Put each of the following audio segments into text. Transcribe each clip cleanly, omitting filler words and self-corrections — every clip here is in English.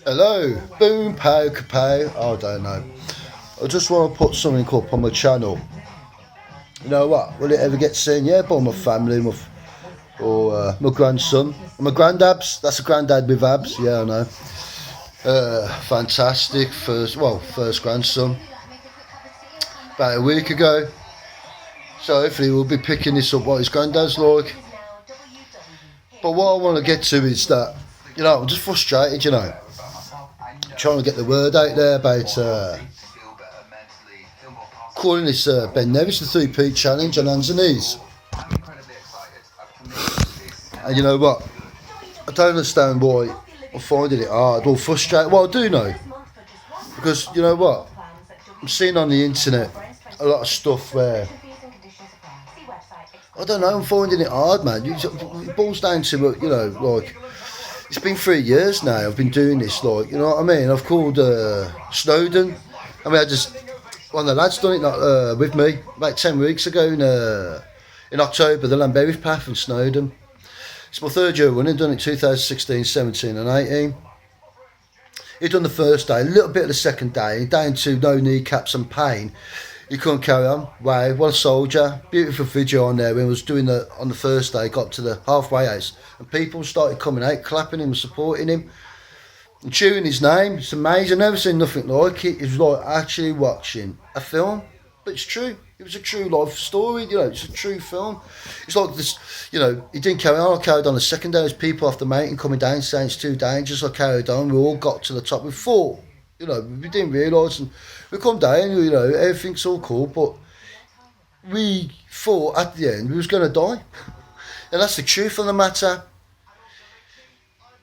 Hello, boom, pow, kapow. I don't know. I just want to put something up on my channel. You know what? Will it ever get seen? Yeah, by my family, my grandson, my granddad's. That's a granddad with abs. Yeah, I know. Fantastic. First grandson. About a week ago. So hopefully we'll be picking this up what his granddad's like. But what I want to get to is that, I'm just frustrated, trying to get the word out there about calling this Ben Nevis the 3P challenge on hands and knees. And you know what? I don't understand why I'm finding it hard or frustrated. Well, I do know. Because, you know what? I'm seeing on the internet a lot of stuff where, I don't know, I'm finding it hard, man. It boils down to, it's been 3 years now I've been doing this, you know what I mean? I've called Snowden. One of the lads done it with me about 10 weeks ago in October, the Llanberry Path in Snowden. It's my third year running, done it 2016, 17 and 18. He done the first day, a little bit of the second day, down to no kneecaps and pain. He couldn't carry on. Wow, what a soldier. Beautiful video on there when he was doing on the first day, got to the halfway house and people started coming out, clapping him, supporting him and cheering his name. It's amazing. I've never seen nothing like it. It was like actually watching a film, but it's true. It was a true life story, it's a true film. It's like this, he didn't carry on. I carried on the second day. There's people off the mountain coming down saying it's too dangerous. I carried on. We all got to the top. We fought. We didn't realise, and we come down, everything's all cool, but we thought at the end we was going to die. And that's the truth of the matter.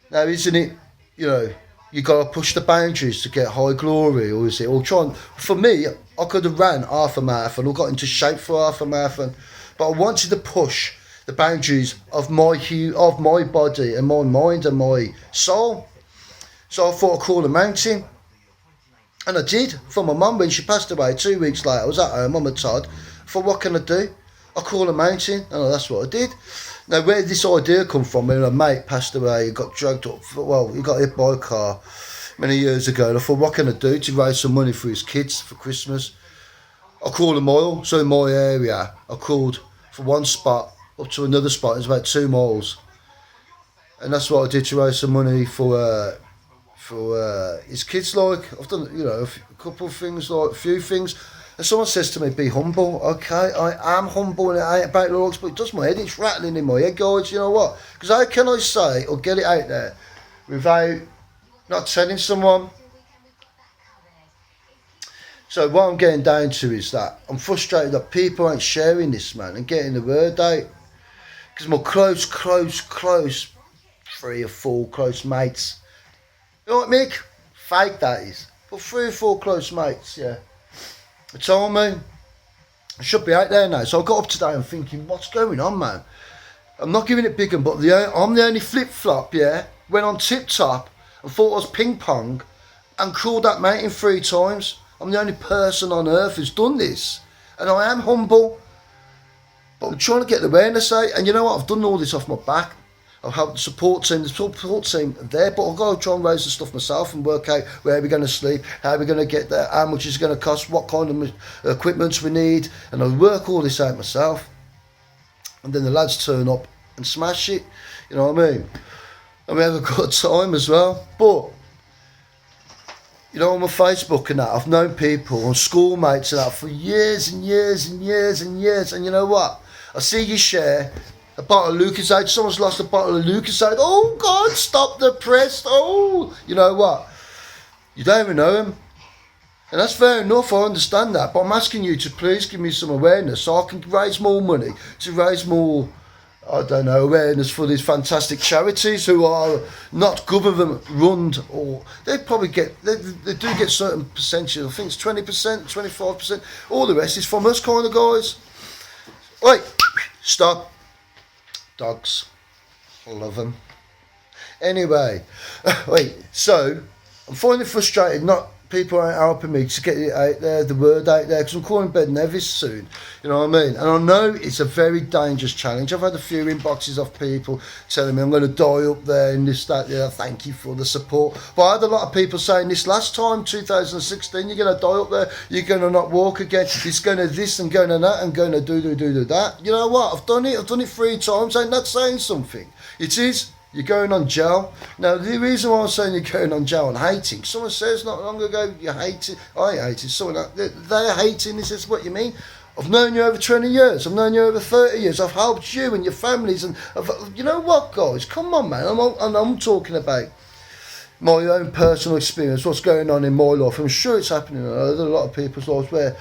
Now, isn't it, you got to push the boundaries to get high glory, or is it, for me, I could have ran half a marathon or got into shape for half a marathon, but I wanted to push the boundaries of my body and my mind and my soul. So I thought I'd call a mountain. And I did, for my mum when she passed away 2 weeks later. I was at home, Mum and Todd. I thought, what can I do? I call a mountain, and that's what I did. Now, where did this idea come from? When a mate passed away, he got dragged up, he got hit by a car many years ago. And I thought, what can I do to raise some money for his kids for Christmas? I called a mile, so in my area, I called from one spot up to another spot. It's about 2 miles. And that's what I did to raise some money for his kids. I've done a couple of things, a few things, and someone says to me, be humble. Okay, I am humble, and it ain't about the looks, but it does my head, it's rattling in my head, guys. You know what? Because how can I say or get it out there without not telling someone? So what I'm getting down to is that I'm frustrated that people ain't sharing this, man, and getting the word out. Because my close 3 or 4 close mates, you know what, Mick? Fake that is. But 3 or 4 close mates, yeah. They told me I should be out there now. So I got up today and thinking, what's going on, man? I'm not giving it big one, but I'm the only flip-flop, yeah. Went on tip-top and thought I was ping-pong and crawled that mountain 3 times. I'm the only person on earth who's done this. And I am humble. But I'm trying to get the awareness out. And you know what? I've done all this off my back. I've helped the support team there, but I've got to try and raise the stuff myself and work out where we're going to sleep, how we're going to get there, how much it's going to cost, what kind of equipment we need, and I work all this out myself. And then the lads turn up and smash it, you know what I mean? And we have a good time as well. But, on my Facebook and that, I've known people, on schoolmates and that, for years and years and years and years, and you know what? I see you share a bottle of Lucasade. Someone's lost a bottle of Lucasade. Oh, God, stop the press. Oh, you know what? You don't even know him. And that's fair enough, I understand that. But I'm asking you to please give me some awareness so I can raise more money, to raise more, awareness for these fantastic charities who are not government run, or they probably they do get certain percentages. I think it's 20%, 25%. All the rest is from us kind of guys. Wait, stop. Dogs, I love them. Anyway, so I'm finding it frustrated not people ain't helping me to get it out there, the word out there, because I'm calling Ben Nevis soon, you know what I mean? And I know it's a very dangerous challenge. I've had a few inboxes of people telling me I'm going to die up there and this, that, yeah, thank you for the support. But I had a lot of people saying this last time, 2016, you're going to die up there, you're going to not walk again, it's going to this and going to that and going to do that. You know what? I've done it 3 times, ain't that saying something? It is. You're going on gel. Now, the reason why I'm saying you're going on gel and hating, someone says not long ago, you hate it. I hate it. Someone, they're hating this. Is what you mean? I've known you over 20 years. I've known you over 30 years. I've helped you and your families. And you know what, guys? Come on, man. I'm talking about my own personal experience, what's going on in my life. I'm sure it's happening in a lot of people's lives where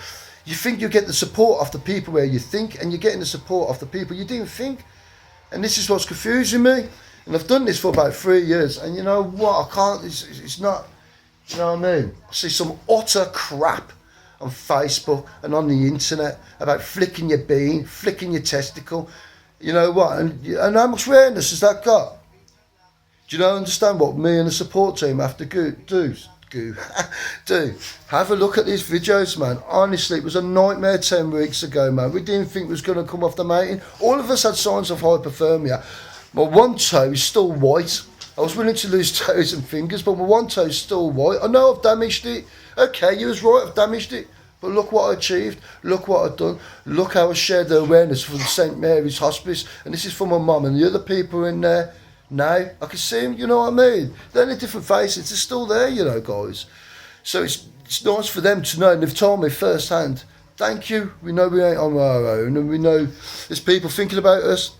you think you get the support of the people where you think, and you're getting the support of the people you didn't think. And this is what's confusing me. And I've done this for about 3 years, and you know what? I can't. It's not. You know what I mean? I see some utter crap on Facebook and on the internet about flicking your bean, flicking your testicle. You know what? And how much awareness has that got? Do you not understand what me and the support team have to do? Have a look at these videos, man. Honestly, it was a nightmare 10 weeks ago, man. We didn't think it was going to come off the mountain. All of us had signs of hypothermia. My one toe is still white. I was willing to lose toes and fingers, but my one toe is still white. I know I've damaged it. Okay, you was right, I've damaged it. But look what I achieved. Look what I've done. Look how I shared the awareness for the St Mary's Hospice. And this is for my mum and the other people in there. Now, I can see them, you know what I mean? They're in different faces. They're still there, you know, guys. So it's nice for them to know. And they've told me firsthand, thank you. We know we ain't on our own. And we know there's people thinking about us.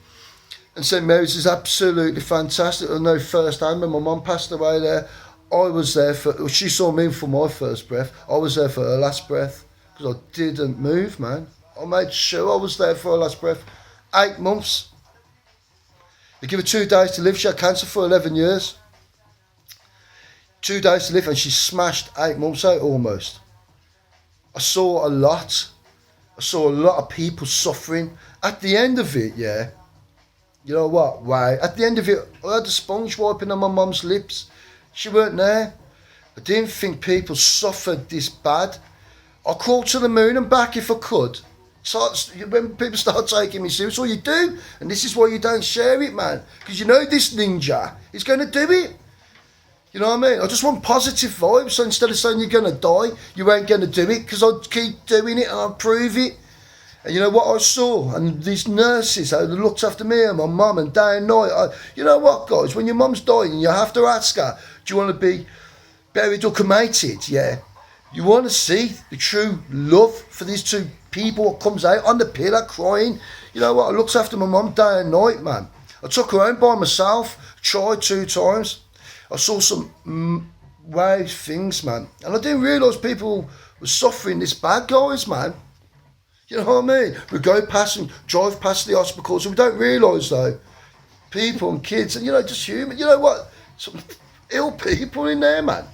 And St Mary's is absolutely fantastic. I know firsthand when my mum passed away there, I was there for, she saw me for my first breath. I was there for her last breath because I didn't move, man. I made sure I was there for her last breath. 8 months. They give her 2 days to live. She had cancer for 11 years. 2 days to live, and she smashed 8 months out almost. I saw a lot. I saw a lot of people suffering. At the end of it, yeah, you know what? Wow. At the end of it, I had a sponge wiping on my mum's lips. She weren't there. I didn't think people suffered this bad. I crawled to the moon and back if I could. So when people start taking me serious, all you do, and this is why you don't share it, man, because you know this ninja is going to do it. You know what I mean? I just want positive vibes. So instead of saying you're going to die, you ain't going to do it, because I'll keep doing it and I'll prove it. And you know what I saw? And these nurses who looked after me and my mum and day and night. You know what, guys? When your mum's dying, you have to ask her, do you want to be buried or cremated? Yeah. You want to see the true love for these 2 people that comes out on the pillar crying. You know what? I looked after my mum day and night, man. I took her home by myself, tried 2 times. I saw some wow things, man. And I didn't realise people were suffering this bad, guys, man. You know what I mean? We go past and drive past the hospitals and we don't realise, though, people and kids and, you know, just human. You know what? Some ill people in there, man.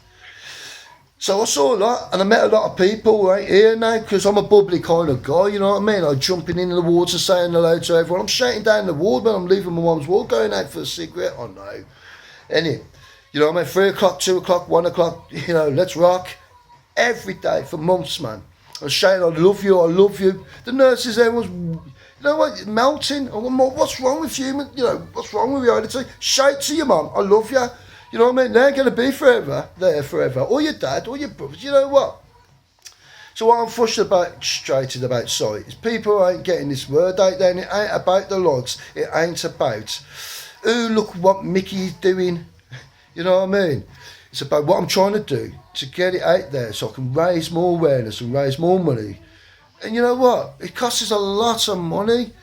So I saw a lot, and I met a lot of people right here now, because I'm a bubbly kind of guy, you know what I mean? I'm jumping in the wards and saying hello to everyone. I'm shouting down the ward when I'm leaving my mum's ward, going out for a cigarette. Oh, no. Anyway, you know what I mean? 3 o'clock, 2 o'clock, 1 o'clock, you know, let's rock. Every day for months, man. I was shouting, I love you, I love you. The nurses, everyone's, you know what, melting. What's wrong with you? You know, what's wrong with reality? Shout to your mum, I love you. You know what I mean? They're going to be there forever. Or your dad, or your brothers, you know what? So what I'm frustrated about, is people ain't getting this word out there, and it ain't about the logs. It ain't about, ooh, look what Mickey's doing. You know what I mean? It's about what I'm trying to do to get it out there so I can raise more awareness and raise more money. And you know what? It costs us a lot of money.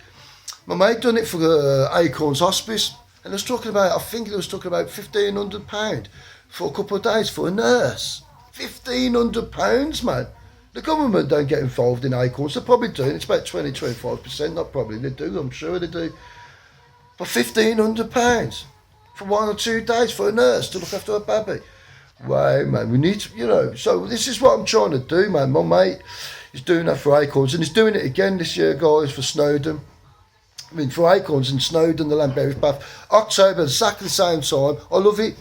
My mate done it for Acorns Hospice. And I was talking about, I think it was talking about £1,500 for a couple of days for a nurse. £1,500, man. The government don't get involved in Acorns. They're probably doing, it's about 20-25%, not probably, they do, I'm sure they do. But £1,500 for 1 or 2 days for a nurse to look after a baby. Wow, man, we need to, you know, so this is what I'm trying to do, man. My mate is doing that for Acorns, and he's doing it again this year, guys, for Snowdon. I mean, for Acorns in Snowdon, the Lambberry Path, October, exactly the same time. I love it,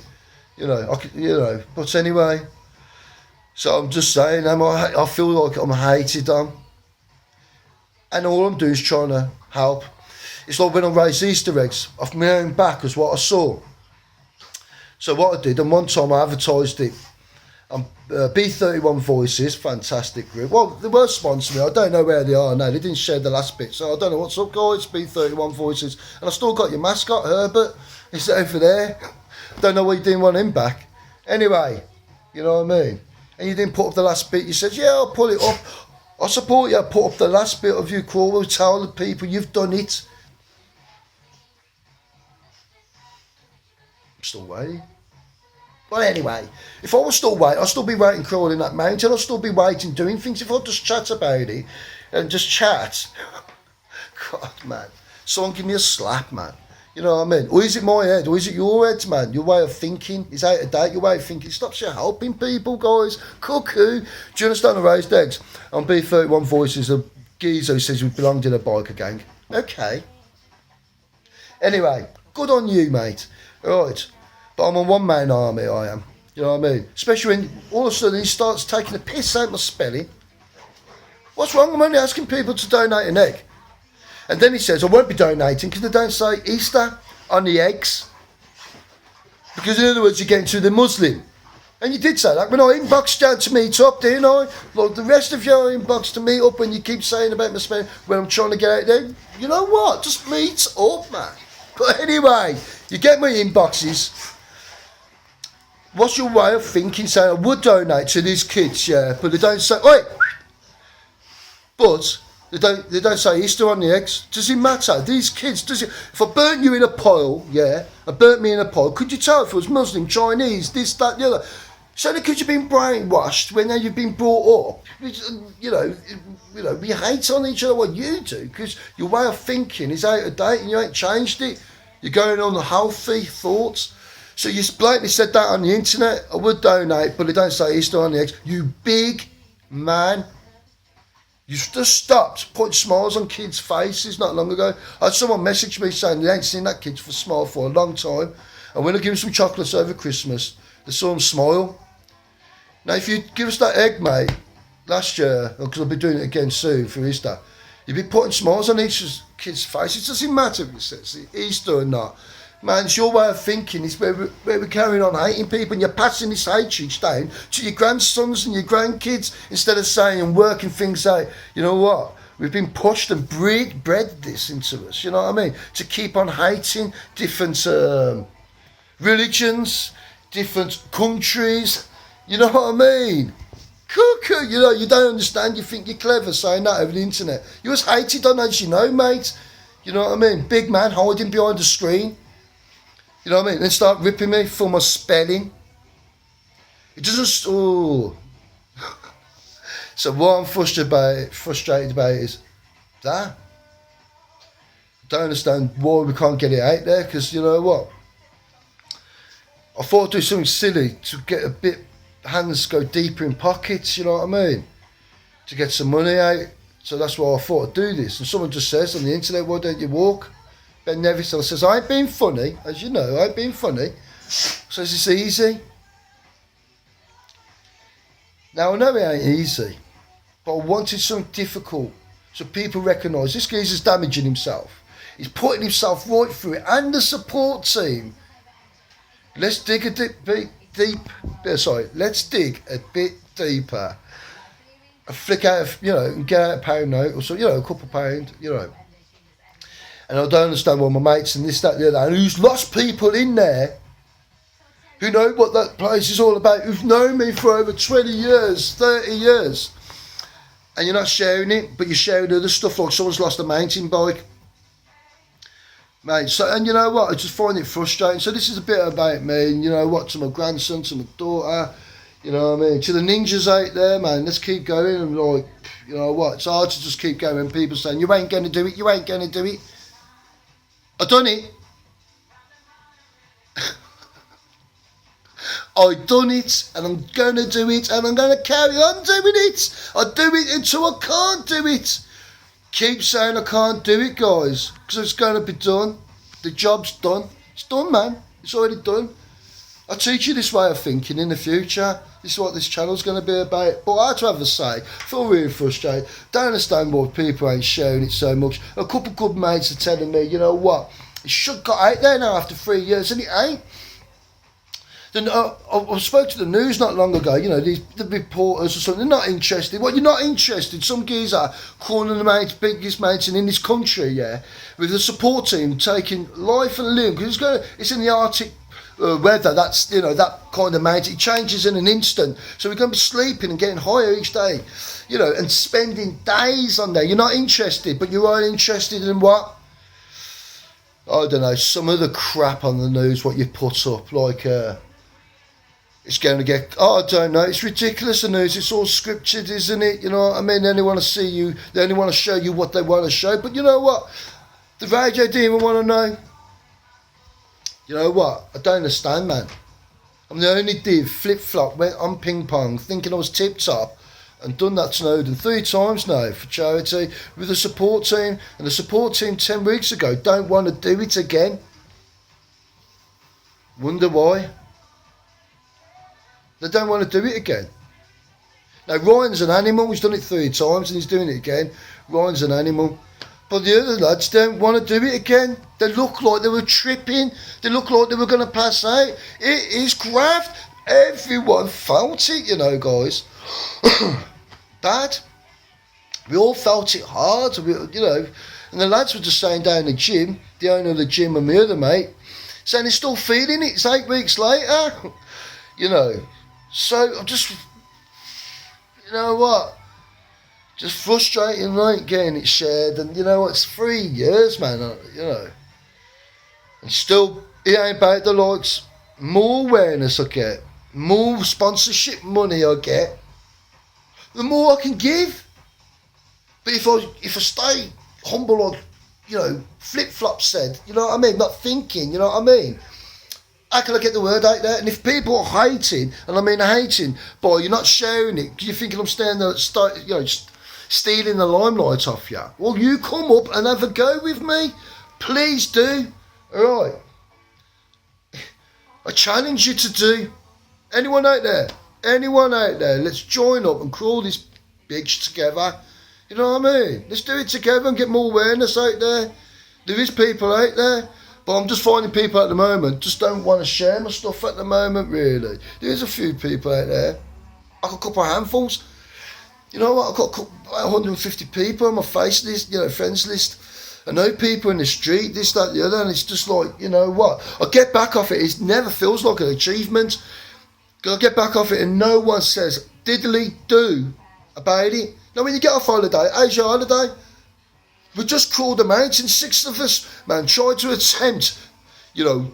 you know. But anyway, So I'm just saying, I feel like I'm hated on. And all I'm doing is trying to help. It's like when I raised Easter eggs off my own back was what I saw. So what I did, and one time I advertised it on B31 Voices, fantastic group. Well, they were sponsoring me. I don't know where they are now. They didn't share the last bit. So I don't know what's up, guys, B31 Voices. And I still got your mascot, Herbert. He's over there. Don't know why you didn't want him back. Anyway, you know what I mean? And you didn't put up the last bit. You said, yeah, I'll pull it up. I support you. Put up the last bit of your call. We'll tell the people you've done it. I'm still waiting. But anyway, if I was still waiting, I'd still be waiting crawling that mountain. I'd still be waiting doing things. If I just chat about it and just chat, God, man, someone give me a slap, man. You know what I mean? Or is it my head? Or is it your head, man? Your way of thinking is out of date. Your way of thinking stops you helping people, guys. Cuckoo. Do you understand the raised eggs? On B31 Voices, a geezer who says we belonged in a biker gang. Okay. Anyway, good on you, mate. All right. But I'm a one-man army, I am. You know what I mean? Especially when all of a sudden he starts taking the piss out my spelling. What's wrong? I'm only asking people to donate an egg. And then he says, I won't be donating because they don't say Easter on the eggs. Because in other words, you're getting to the Muslim. And you did say that when I inboxed down to meet up, didn't I? Like the rest of you are inboxed to meet up when you keep saying about my spelling when I'm trying to get out there. You know what? Just meet up, man. But anyway, you get my inboxes. What's your way of thinking? Saying I would donate to these kids, yeah, but they don't say, wait. But they don't say Easter on the eggs. Does it matter? These kids, does it? If I burnt you in a pile, yeah, I burnt me in a pile. Could you tell if it was Muslim, Chinese, this, that, the other? So because you've been brainwashed when you've been brought up, you know, we hate on each other. What you do because your way of thinking is out of date and you ain't changed it. You're going on healthy thoughts. So you blatantly said that on the internet. I would donate, but they don't say Easter on the eggs. You big man. You just stopped putting smiles on kids' faces not long ago. I had someone message me saying they ain't seen that kid for smile for a long time. And when I give them some chocolates over Christmas, they saw them smile. Now, if you give us that egg, mate, last year, because I'll be doing it again soon for Easter, you'd be putting smiles on each kid's face. It doesn't matter if it's Easter or not. Man, it's your way of thinking. It's where we're carrying on hating people and you're passing this hatred down to your grandsons and your grandkids instead of saying and working things out. You know what? We've been pushed and bred this into us, you know what I mean? To keep on hating different religions, different countries, you know what I mean? Cuckoo, you know, you don't understand, you think you're clever saying that over the internet. You was hated on as you know, mate. You know what I mean? Big man hiding behind the screen. You know what I mean? Then start ripping me for my spelling. It doesn't. Oh. So what I'm frustrated about is that. I don't understand why we can't get it out there. Because you know what? I thought I'd do something silly to get a bit hands go deeper in pockets. You know what I mean? To get some money out. So that's why I thought I'd do this. And someone just says on the internet, "Why don't you walk?" Ben Neville says, I ain't being funny, as you know, I ain't being funny. Says it's easy. Now I know it ain't easy, but I wanted something difficult so people recognise this geezer's damaging himself. He's putting himself right through it and the support team. Let's dig a let's dig a bit deeper. A flick out of, you know, and get out a pound note or so, you know, a couple of pound, you know. And I don't understand why my mates and this, that, the other, and who's lost people in there who know what that place is all about, who've known me for over 20 years, 30 years. And you're not sharing it, but you're sharing other stuff like someone's lost a mountain bike. Mate, so, and you know what, I just find it frustrating. So this is a bit about me, and you know what, to my grandson, to my daughter, you know what I mean, to the ninjas out there, man, let's keep going. And like, you know what, it's hard to just keep going when people saying, you ain't going to do it, you ain't going to do it. I done it. I done it, and I'm going to do it, and I'm going to carry on doing it. I do it until I can't do it. Keep saying I can't do it, guys, because it's going to be done. The job's done. It's done, man. It's already done. I teach you this way of thinking in the future. This is what this channel's going to be about. But I have to have a say. I feel really frustrated. Don't understand why people ain't sharing it so much. A couple of good mates are telling me, you know what, it should got out there now after 3 years, and it ain't. Then I spoke to the news not long ago, you know, the reporters or something, they're not interested. What, you're not interested? Some geezer calling the mates, biggest mates in this country, yeah, with the support team taking life and limb, because it's in the Arctic weather, that's, you know, that kind of mate, it changes in an instant. So we're going to be sleeping and getting higher each day, you know, and spending days on there. You're not interested, but you are interested in what? I don't know, some of the crap on the news, what you put up, like, it's going to get, I don't know, it's ridiculous, the news, it's all scripted, isn't it? You know what I mean? They only want to see you, they only want to show you what they want to show. But you know what? The radio didn't even want to know. You know what? I don't understand, man. I'm the only div, flip-flop, went on ping-pong, thinking I was tip-top, and done that Snowden 3 times now for charity with the support team. And the support team 10 weeks ago don't want to do it again. Wonder why? They don't want to do it again. Now, Ryan's an animal. He's done it 3 times and he's doing it again. Ryan's an animal. But the other lads don't want to do it again. They look like they were tripping. They look like they were going to pass out. It is graft. Everyone felt it, you know, guys. Bad. We all felt it hard, you know. And the lads were just saying down the gym, the owner of the gym and my other mate, saying he's still feeling it. It's 8 weeks later. You know. So I'm just, you know what, just frustrating, like getting it shared, and you know what, it's 3 years, man, you know, and still it ain't about the likes. More awareness I get, more sponsorship money I get, the more I can give. But if I stay humble, like, you know, flip-flop said, you know what I mean, not thinking, you know what I mean, how can I get the word out there? And if people are hating, and I mean hating, boy, you're not sharing it because you're thinking I'm staying there, you know, stealing the limelight off you. Well, you come up and have a go with me. Please do. All right. I challenge you to do. Anyone out there? Anyone out there? Let's join up and crawl this bitch together. You know what I mean? Let's do it together and get more awareness out there. There is people out there. But I'm just finding people at the moment just don't want to share my stuff at the moment, really. There's a few people out there. I've got a couple of handfuls. You know what? I've got 150 people on my face list, you know, friends list. I know people in the street, this, that, the other, and it's just like, you know what? I get back off it. It never feels like an achievement. I get back off it and no one says diddly do about it. Now, when you get off holiday, how's your holiday? We just crawled the mountain, 6 of us, man, tried to attempt, you know,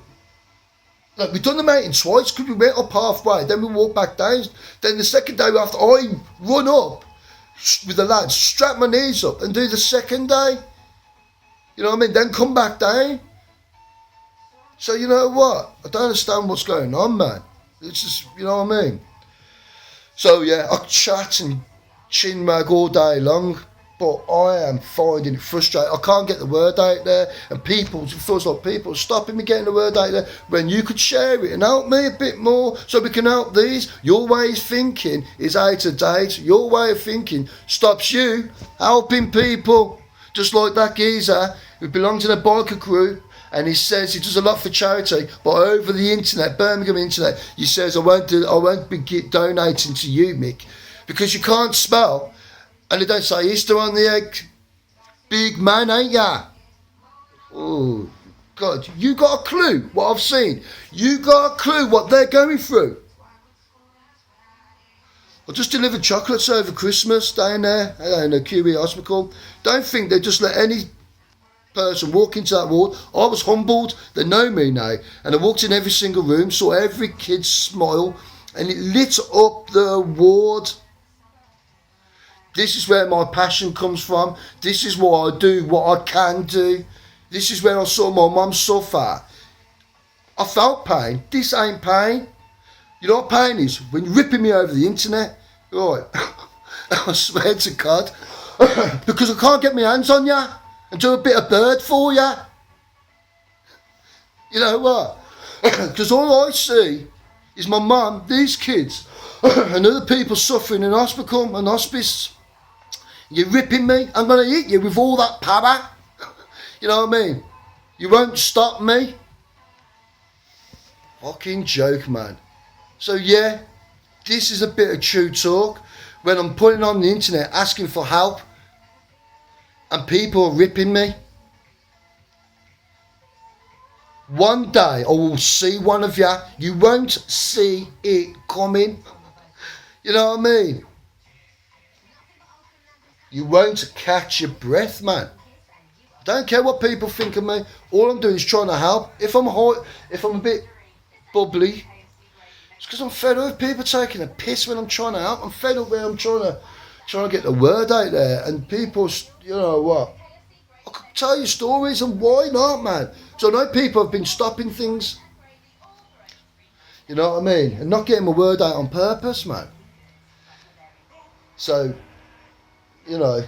like we've done the mountain twice because we went up halfway, then we walked back down. Then the second day after, I run up with the lads, strap my knees up and do the second day. You know what I mean? Then come back down. So you know what? I don't understand what's going on, man. It's just, you know what I mean? So yeah, I chat and chin wag all day long. But I am finding it frustrating. I can't get the word out there, and it feels like people are stopping me getting the word out there when you could share it and help me a bit more so we can help these. Your way of thinking is out of date. Your way of thinking stops you helping people. Just like that geezer who belongs in a biker crew, and he says he does a lot for charity, but over the internet, Birmingham internet, he says I won't be donating to you, Mick, because you can't spell. And they don't say Easter on the egg. Big man, ain't ya? Oh, God. You got a clue what I've seen? You got a clue what they're going through? I just delivered chocolates over Christmas down there in the QE hospital. Don't think they just let any person walk into that ward. I was humbled. They know me now. And I walked in every single room, saw every kid smile, and it lit up the ward. This is where my passion comes from. This is what I do, what I can do. This is where I saw my mum suffer. I felt pain. This ain't pain. You know what pain is? When you're ripping me over the internet. Right. I swear to God. Because I can't get my hands on you and do a bit of bird for you. You know what? Because all I see is my mum, these kids, and other people suffering in hospital and hospice. You're ripping me. I'm going to eat you with all that power. You know what I mean? You won't stop me. Fucking joke, man. So yeah, this is a bit of true talk. When I'm putting on the internet asking for help and people are ripping me. One day I will see one of you. You won't see it coming. You know what I mean? You won't catch your breath, man. Don't care what people think of me. All I'm doing is trying to help. If I'm a bit bubbly, it's because I'm fed up with people taking a piss when I'm trying to help. I'm fed up when I'm trying to get the word out there. And people, you know what? I could tell you stories, and why not, man? So I know people have been stopping things. You know what I mean? And not getting my word out on purpose, man. So, you know,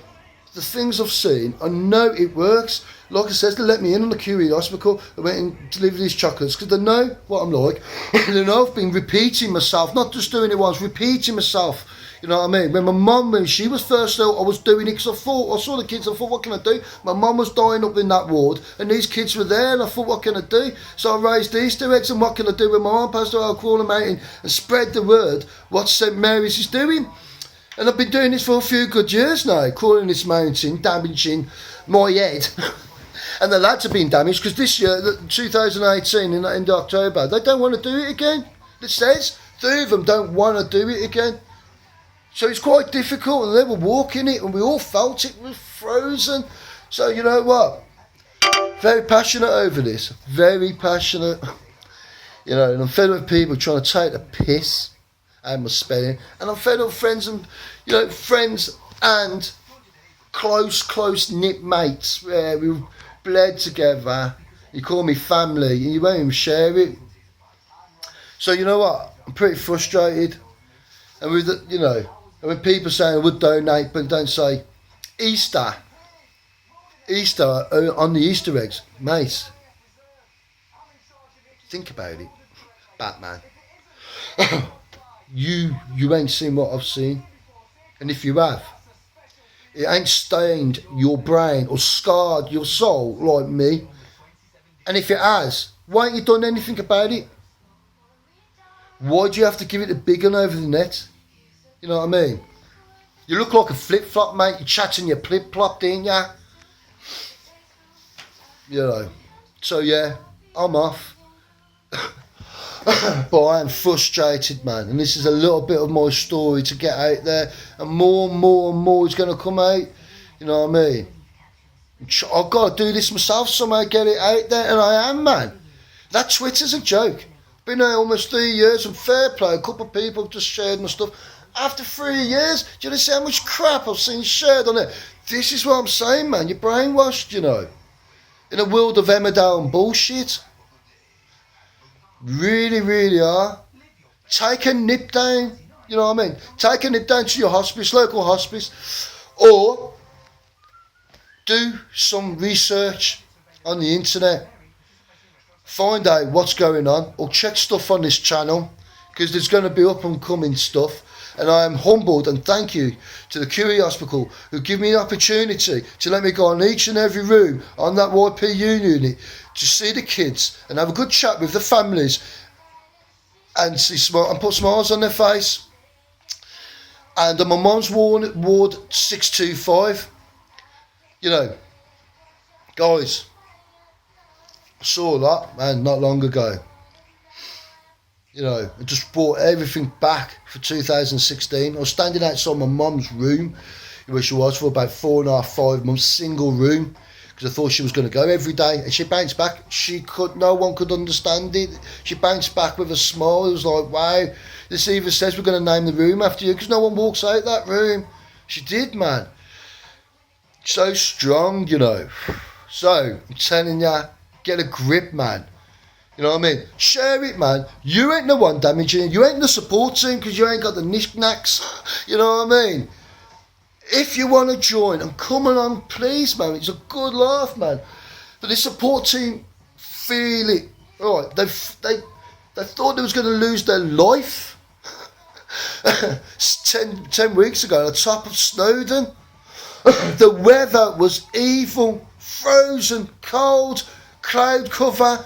the things I've seen, I know it works. Like I said, they let me in on the QE hospital. I went and delivered these chocolates because they know what I'm like. They know I've been repeating myself, not just doing it once, repeating myself. You know what I mean? When my mum, when she was first ill, I was doing it because I saw the kids, I thought, what can I do? My mum was dying up in that ward and these kids were there and I thought, what can I do? So I raised Easter eggs, and what can I do when my mum passed away? I'll call them out and spread the word what St Mary's is doing. And I've been doing this for a few good years now, crawling this mountain, damaging my head. And the lads have been damaged because this year, 2018, in October, they don't want to do it again. It says 3 of them don't want to do it again. So it's quite difficult, and they were walking it, and we all felt it was frozen. So you know what? Very passionate over this. Very passionate. You know, and I'm fed up with people trying to take the piss out of my spelling. And I'm fed up with friends and, you know, friends and close knit mates where we've bled together. You call me family, and you won't even share it. So you know what? I'm pretty frustrated. And with the, you know, and when people say I would donate, but don't say Easter on the Easter eggs, mate. Think about it, Batman. You ain't seen what I've seen, and if you have, it ain't stained your brain or scarred your soul like me. And if it has, why ain't you done anything about it? Why do you have to give it a big one over the net? You know what I mean? You look like a flip-flop, mate. You're chatting your flip-flop, didn't ya? You know. So, yeah, I'm off. But I am frustrated, man. And this is a little bit of my story to get out there. And more is going to come out. You know what I mean? I've got to do this myself somehow, get it out there. And I am, man. That Twitter's a joke. Been there almost 3 years, and fair play. A couple of people have just shared my stuff. After 3 years, do you see how much crap I've seen shared on it? This is what I'm saying, man. You're brainwashed, you know. In a world of Emmerdale and bullshit. Really, really are. Take a nip down. You know what I mean? Take a nip down to your hospice, local hospice. Or do some research on the internet. Find out what's going on. Or check stuff on this channel. Because there's going to be up and coming stuff. And I am humbled, and thank you to the QE Hospital who give me an opportunity to let me go on each and every room on that YPU unit to see the kids and have a good chat with the families and put smiles on their face. And on my mum's ward 625, you know, guys, I saw that, man, not long ago. You know, it just brought everything back for 2016. I was standing outside my mum's room, where she was for about 4.5, 5 months, single room, because I thought she was going to go every day. And she bounced back. No one could understand it. She bounced back with a smile. It was like, wow, this even says we're going to name the room after you, because no one walks out that room. She did, man. So strong, you know. So, I'm telling you, get a grip, man. You know what I mean? Share it, man. You ain't the one damaging it. You ain't the support team because you ain't got the knickknacks. You know what I mean? If you want to join, and come on, please, man. It's a good laugh, man. But the support team feel it. All right, They thought they was going to lose their life. 10 weeks ago, on the top of Snowdon, the weather was evil, frozen, cold, cloud cover,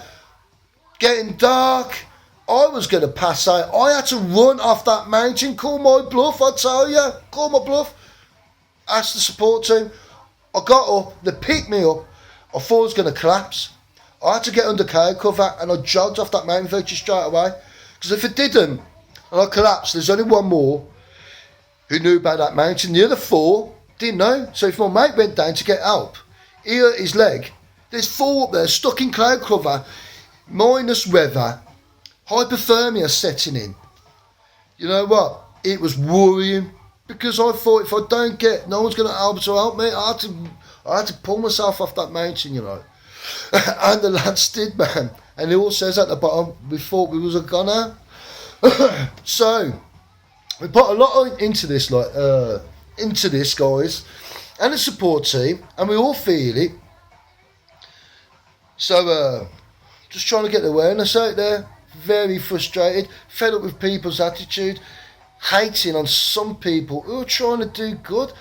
getting dark. I was going to pass out. I had to run off that mountain, call my bluff, I tell you. Call my bluff. Ask the support team. I got up, they picked me up. I thought I was going to collapse. I had to get under cloud cover and I jogged off that mountain virtually straight away. Because if it didn't, and I collapsed, there's only one more who knew about that mountain. The other 4 didn't know. So if my mate went down to get help, he hurt his leg. There's 4 up there stuck in cloud cover, minus weather, hypothermia setting in. You know what? It was worrying because I thought if I don't get, no one's going to help me. I had to pull myself off that mountain, you know. And the lads did, man. And it all says at the bottom, we thought we was a gunner. So we put a lot into this, guys, and the support team, and we all feel it. So just trying to get the awareness out there. Very frustrated, fed up with people's attitude, hating on some people who are trying to do good.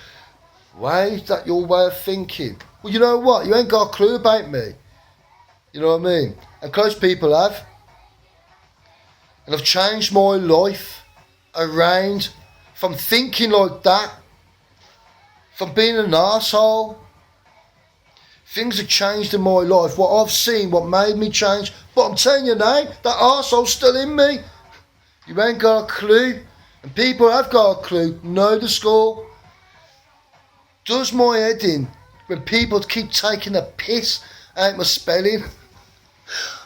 Why is that your way of thinking? Well, you know what? You ain't got a clue about me. You know what I mean? And close people have. And I've changed my life around from thinking like that, from being an arsehole. Things have changed in my life. What I've seen, what made me change. But I'm telling you now, that arsehole's still in me. You ain't got a clue. And people have got a clue. Know the score. Does my head in when people keep taking a piss out my spelling.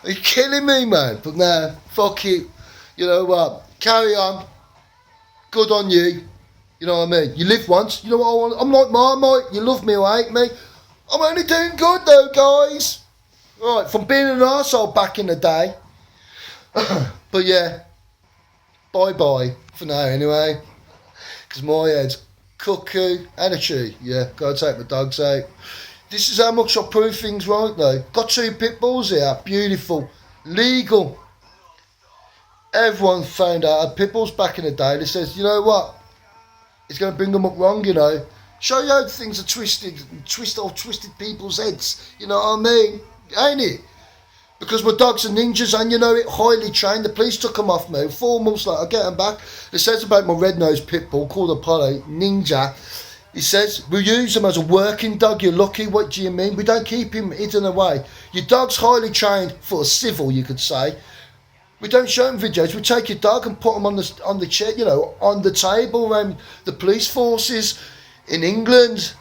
Are you killing me, man? But nah, fuck it. You know what? Carry on. Good on you. You know what I mean? You live once. You know what I want? I'm like Marmite. You love me or hate me. I'm only doing good though, guys. Right, from being an arsehole back in the day. But yeah, bye-bye for now anyway. Because my head's cuckoo and a tree. Yeah, gotta take my dogs out. This is how much I prove things right though. Got 2 pit bulls here. Beautiful. Legal. Everyone found out I had pit bulls back in the day. They says, you know what? It's going to bring them up wrong, you know. Show you how things are twisted people's heads. You know what I mean? Ain't it? Because my dogs are ninjas and you know it, highly trained. The police took them off me. 4 months later, I get them back. It says about my red-nosed pit bull called Apollo, Ninja. He says, we use him as a working dog. You're lucky. What do you mean? We don't keep him hidden away. Your dog's highly trained for a civil, you could say. We don't show him videos. We take your dog and put him on the chair, you know, on the table around the police forces in England,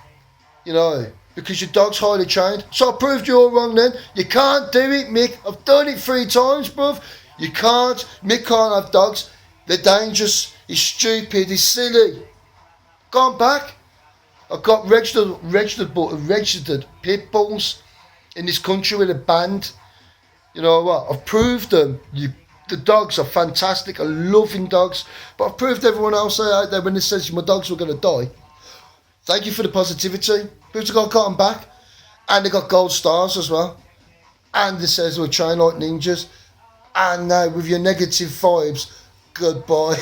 you know, because your dog's highly trained. So I proved you're wrong then. You can't do it, Mick. I've done it 3 times, bruv. You can't. Mick can't have dogs. They're dangerous. He's stupid. He's silly. Gone back. I've got registered pit bulls in this country with a band. You know what? I've proved them. The dogs are fantastic. I loving dogs. But I've proved everyone else out there when it says my dogs were going to die. Thank you for the positivity. People got them back. And they got gold stars as well. And it says we're trained like ninjas. And now with your negative vibes, goodbye.